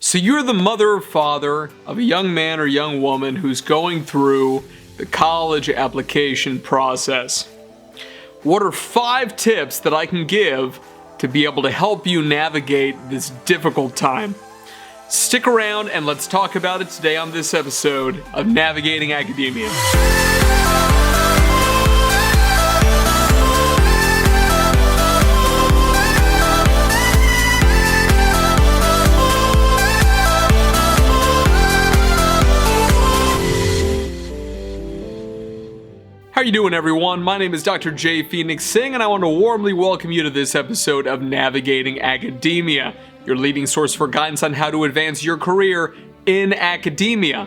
So you're the mother or father of a young man or young woman who's going through the college application process. What are 5 tips that I can give to be able to help you navigate this difficult time? Stick around and let's talk about it today on this episode of Navigating Academia. How are you doing, everyone? My name is Dr. Phoenix Singh, and I want to warmly welcome you to this episode of Navigating Academia, your leading source for guidance on how to advance your career in academia.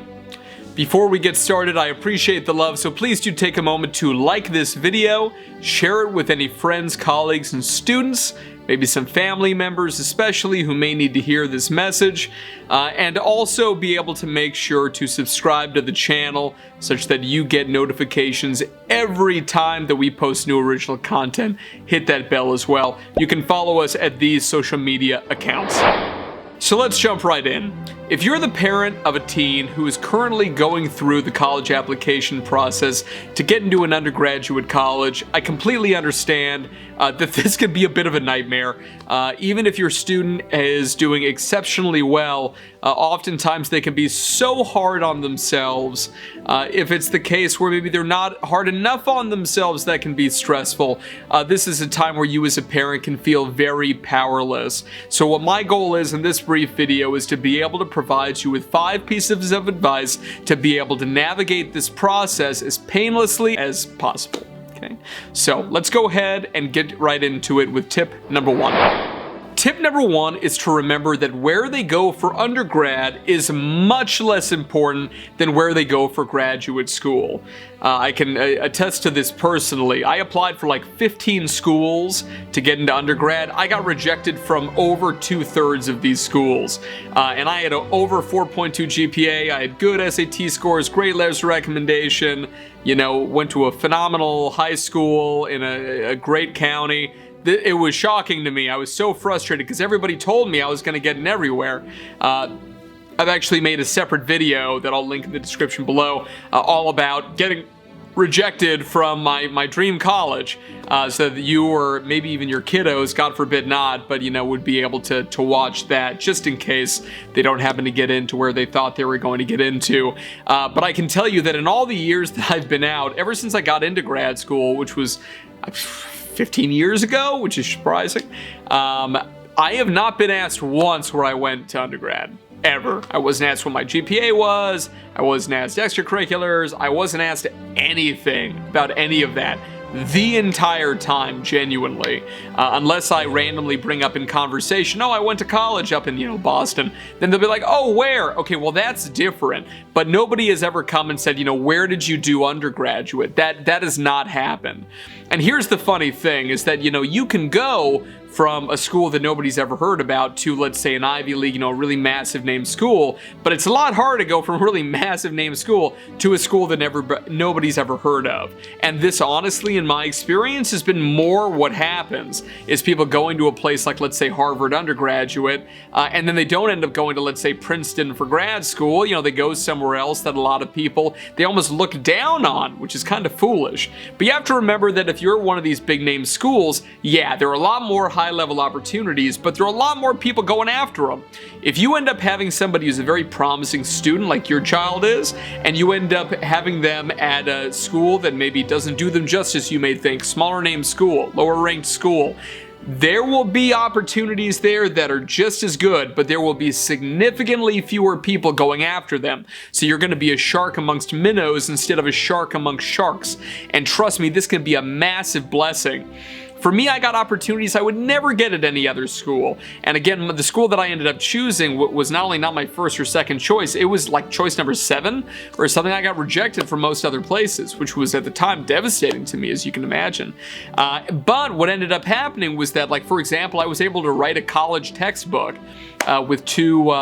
Before we get started, I appreciate the love, so please do take a moment to like this video, share it with any friends, colleagues, and students, maybe some family members especially who may need to hear this message, and also be able to make sure to subscribe to the channel such that you get notifications every time that we post new original content. Hit that bell as well. You can follow us at these social media accounts. So let's jump right in. If you're the parent of a teen who is currently going through the college application process to get into an undergraduate college, I completely understand that this can be a bit of a nightmare. Even if your student is doing exceptionally well, oftentimes they can be so hard on themselves. If it's the case where maybe they're not hard enough on themselves, that can be stressful. This is a time where you as a parent can feel very powerless. So what my goal is in this brief video is to be able to provide you with 5 pieces of advice to be able to navigate this process as painlessly as possible. Okay, so let's go ahead and get right into it with tip number 1. Tip number 1 is to remember that where they go for undergrad is much less important than where they go for graduate school. I can attest to this personally. I applied for like 15 schools to get into undergrad. I got rejected from over 2/3 of these schools. And I had an over 4.2 GPA. I had good SAT scores, great letters of recommendation, went to a phenomenal high school in a great county. It was shocking to me. I was so frustrated because everybody told me I was going to get in everywhere. I've actually made a separate video that I'll link in the description below, all about getting rejected from my dream college, so that you or maybe even your kiddos, God forbid not, but would be able to watch that just in case they don't happen to get into where they thought they were going to get into. But I can tell you that in all the years that I've been out, ever since I got into grad school, which was 15 years ago, which is surprising, I have not been asked once where I went to undergrad. Ever. I wasn't asked what my GPA was. I wasn't asked extracurriculars. I wasn't asked anything about any of that the entire time, genuinely. Unless I randomly bring up in conversation, I went to college up in, Boston. Then they'll be like, oh, where? Okay, well, that's different. But nobody has ever come and said, where did you do undergraduate? That has not happened. And here's the funny thing is that, you can go from a school that nobody's ever heard about to, let's say, an Ivy League, a really massive name school, but it's a lot harder to go from a really massive name school to a school that nobody's ever heard of. And this, honestly, in my experience, has been more what happens is people going to a place like, let's say, Harvard undergraduate, and then they don't end up going to, let's say, Princeton for grad school. They go somewhere else that a lot of people, they almost look down on, which is kind of foolish. But you have to remember that if you're one of these big name schools, yeah, there are a lot more high-level opportunities, but there are a lot more people going after them. If you end up having somebody who's a very promising student like your child is, and you end up having them at a school that maybe doesn't do them justice, you may think, smaller name school, lower ranked school, there will be opportunities there that are just as good, but there will be significantly fewer people going after them. So you're going to be a shark amongst minnows instead of a shark amongst sharks. And trust me, this can be a massive blessing. For me, I got opportunities I would never get at any other school. And again, the school that I ended up choosing was not only not my first or second choice, it was like choice number 7 or something. I got rejected from most other places, which was at the time devastating to me, as you can imagine. But what ended up happening was that, like, for example, I was able to write a college textbook with two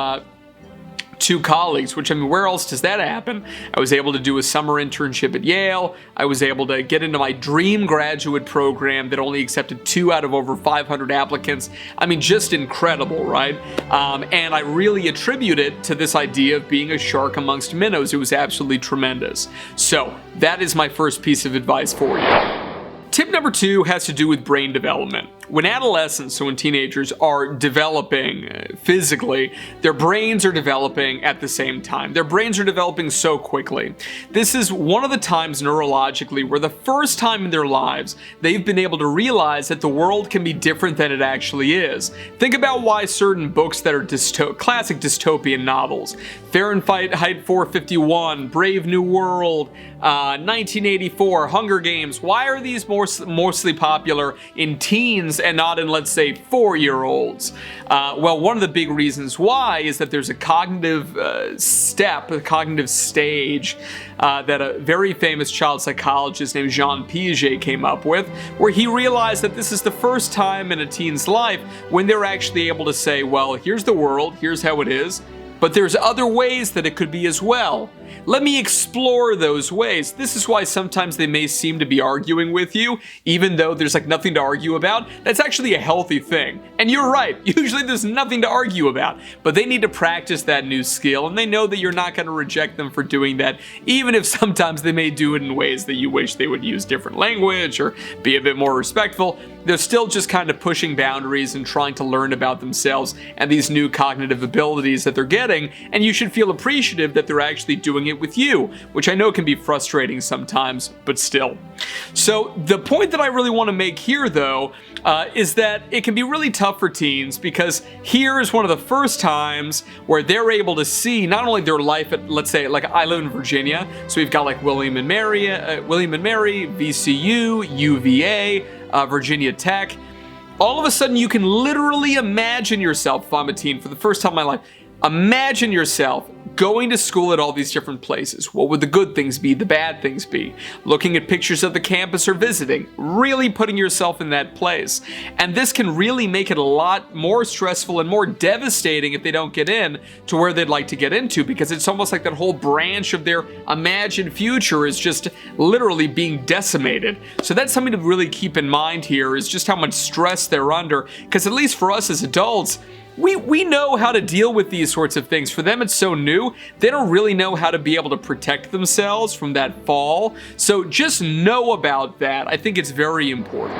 2 colleagues, which, I mean, where else does that happen? I was able to do a summer internship at Yale. I was able to get into my dream graduate program that only accepted 2 out of over 500 applicants. I mean, just incredible, right? And I really attribute it to this idea of being a shark amongst minnows. It was absolutely tremendous. So that is my first piece of advice for you. Tip number 2 has to do with brain development. When adolescents, so when teenagers are developing physically, their brains are developing at the same time. Their brains are developing so quickly. This is one of the times neurologically where the first time in their lives they've been able to realize that the world can be different than it actually is. Think about why certain books that are classic dystopian novels, Fahrenheit 451, Brave New World, 1984, Hunger Games, why are these mostly popular in teens and not in, let's say, 4-year-olds? Well, one of the big reasons why is that there's a cognitive a cognitive stage that a very famous child psychologist named Jean Piaget came up with, where he realized that this is the first time in a teen's life when they're actually able to say, well, here's the world, here's how it is, but there's other ways that it could be as well. Let me explore those ways. This is why sometimes they may seem to be arguing with you, even though there's like nothing to argue about. That's actually a healthy thing. And you're right, usually there's nothing to argue about, but they need to practice that new skill, and they know that you're not going to reject them for doing that, even if sometimes they may do it in ways that you wish they would use different language or be a bit more respectful. They're still just kind of pushing boundaries and trying to learn about themselves and these new cognitive abilities that they're getting, and you should feel appreciative that they're actually doing it with you, which I know can be frustrating sometimes, but still. So the point that I really want to make here, though, is that it can be really tough for teens, because here is one of the first times where they're able to see not only their life at, let's say, like I live in Virginia, so we've got like William and Mary, VCU, UVA, Virginia Tech. All of a sudden, you can literally imagine yourself, if I'm a teen, for the first time in my life, imagine yourself going to school at all these different places. What would the good things be, the bad things be? Looking at pictures of the campus or visiting, really putting yourself in that place. And this can really make it a lot more stressful and more devastating if they don't get in to where they'd like to get into, because it's almost like that whole branch of their imagined future is just literally being decimated. So that's something to really keep in mind here, is just how much stress they're under, because at least for us as adults, we know how to deal with these sorts of things. For them, it's so new, they don't really know how to be able to protect themselves from that fall. So just know about that. I think it's very important.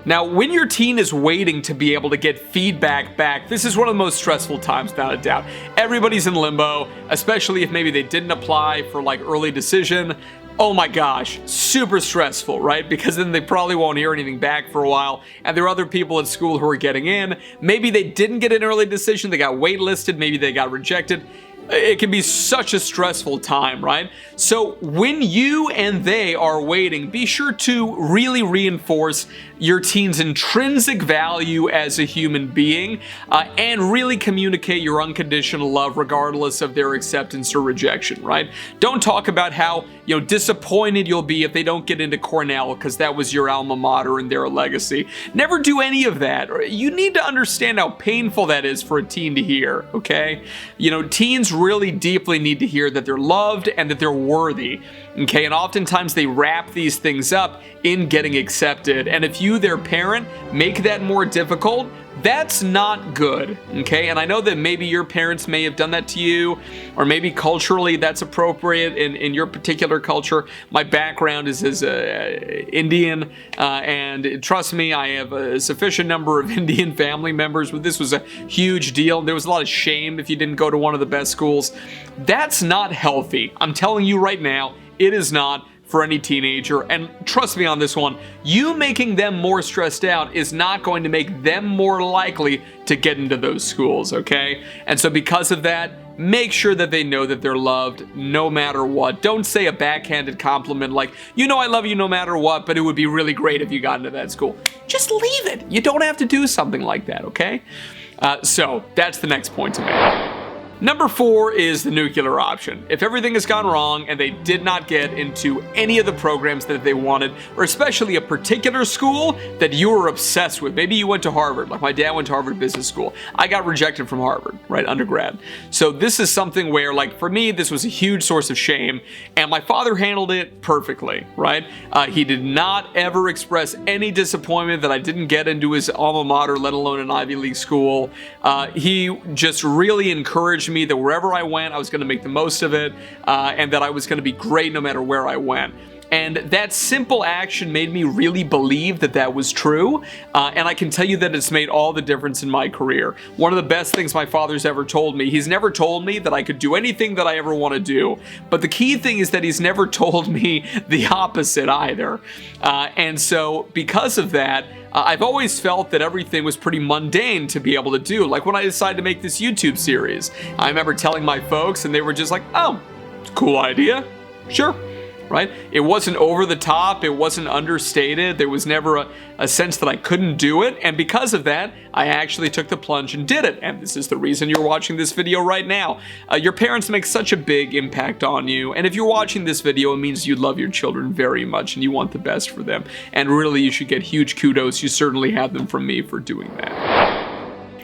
Now, when your teen is waiting to be able to get feedback back, this is one of the most stressful times, without a doubt. Everybody's in limbo, especially if maybe they didn't apply for like early decision. Oh my gosh, super stressful, right? Because then they probably won't hear anything back for a while, and there are other people at school who are getting in. Maybe they didn't get an early decision, they got waitlisted, maybe they got rejected. It can be such a stressful time, right? So when you and they are waiting, be sure to really reinforce your teen's intrinsic value as a human being, and really communicate your unconditional love regardless of their acceptance or rejection, right? Don't talk about how disappointed you'll be if they don't get into Cornell because that was your alma mater and their legacy. Never do any of that. You need to understand how painful that is for a teen to hear, okay? Teens really deeply need to hear that they're loved and that they're worthy, okay? And oftentimes they wrap these things up in getting accepted. And if you, their parent, make that more difficult, that's not good, okay? And I know that maybe your parents may have done that to you, or maybe culturally that's appropriate in your particular culture. My background is as Indian, and trust me, I have a sufficient number of Indian family members, but this was a huge deal. There was a lot of shame if you didn't go to one of the best schools. That's not healthy. I'm telling you right now, it is not for any teenager. And trust me on this one, you making them more stressed out is not going to make them more likely to get into those schools, okay? And so because of that, make sure that they know that they're loved no matter what. Don't say a backhanded compliment like, I love you no matter what, but it would be really great if you got into that school. Just leave it. You don't have to do something like that, okay? So that's the next point to make. Number 4 is the nuclear option. If everything has gone wrong and they did not get into any of the programs that they wanted, or especially a particular school that you were obsessed with. Maybe you went to Harvard, like my dad went to Harvard Business School. I got rejected from Harvard, right, undergrad. So this is something where, like, for me, this was a huge source of shame, and my father handled it perfectly, right? He did not ever express any disappointment that I didn't get into his alma mater, let alone an Ivy League school. He just really encouraged me that wherever I went, I was going to make the most of it, and that I was going to be great no matter where I went. And that simple action made me really believe that that was true, and I can tell you that it's made all the difference in my career. One of the best things my father's ever told me, he's never told me that I could do anything that I ever want to do, but the key thing is that he's never told me the opposite either. And so because of that, I've always felt that everything was pretty mundane to be able to do. Like when I decided to make this YouTube series, I remember telling my folks and they were just like, oh, cool idea, sure. Right? It wasn't over the top, it wasn't understated, there was never a sense that I couldn't do it, and because of that, I actually took the plunge and did it, and this is the reason you're watching this video right now. Your parents make such a big impact on you, and if you're watching this video, it means you love your children very much and you want the best for them, and really you should get huge kudos. You certainly have them from me for doing that.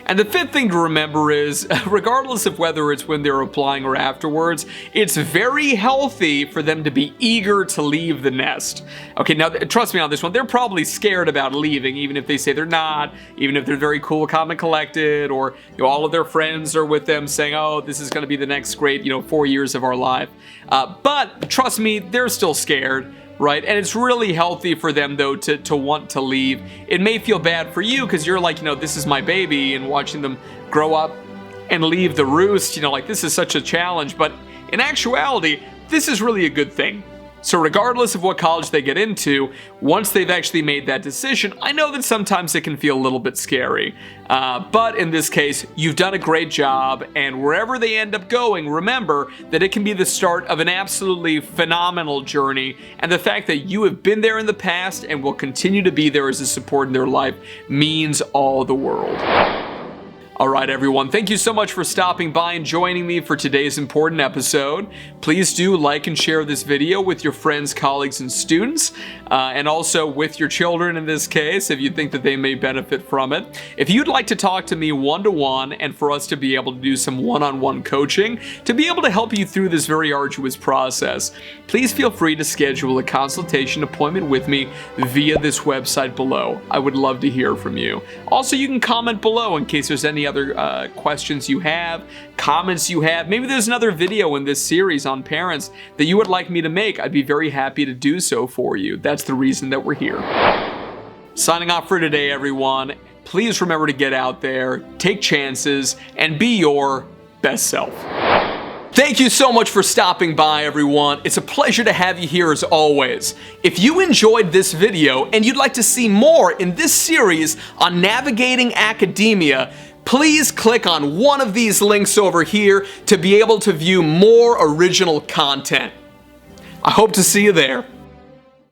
And the 5th thing to remember is, regardless of whether it's when they're applying or afterwards, it's very healthy for them to be eager to leave the nest. Okay, now trust me on this one, they're probably scared about leaving, even if they say they're not, even if they're very cool, calm, and collected, or all of their friends are with them saying, oh, this is going to be the next great 4 years of our life. But trust me, they're still scared. Right? And it's really healthy for them, though, to want to leave. It may feel bad for you because you're like, this is my baby, and watching them grow up and leave the roost, like this is such a challenge. But in actuality, this is really a good thing. So regardless of what college they get into, once they've actually made that decision, I know that sometimes it can feel a little bit scary. But in this case, you've done a great job, and wherever they end up going, remember that it can be the start of an absolutely phenomenal journey, and the fact that you have been there in the past and will continue to be there as a support in their life means all the world. All right, everyone, thank you so much for stopping by and joining me for today's important episode. Please do like and share this video with your friends, colleagues, and students, and also with your children in this case, if you think that they may benefit from it. If you'd like to talk to me one-to-one and for us to be able to do some one-on-one coaching, to be able to help you through this very arduous process, please feel free to schedule a consultation appointment with me via this website below. I would love to hear from you. Also, you can comment below in case there's any other questions you have, comments you have. Maybe there's another video in this series on parents that you would like me to make. I'd be very happy to do so for you. That's the reason that we're here. Signing off for today, everyone. Please remember to get out there, take chances, and be your best self. Thank you so much for stopping by, everyone. It's a pleasure to have you here as always. If you enjoyed this video and you'd like to see more in this series on navigating academia, please click on one of these links over here to be able to view more original content. I hope to see you there.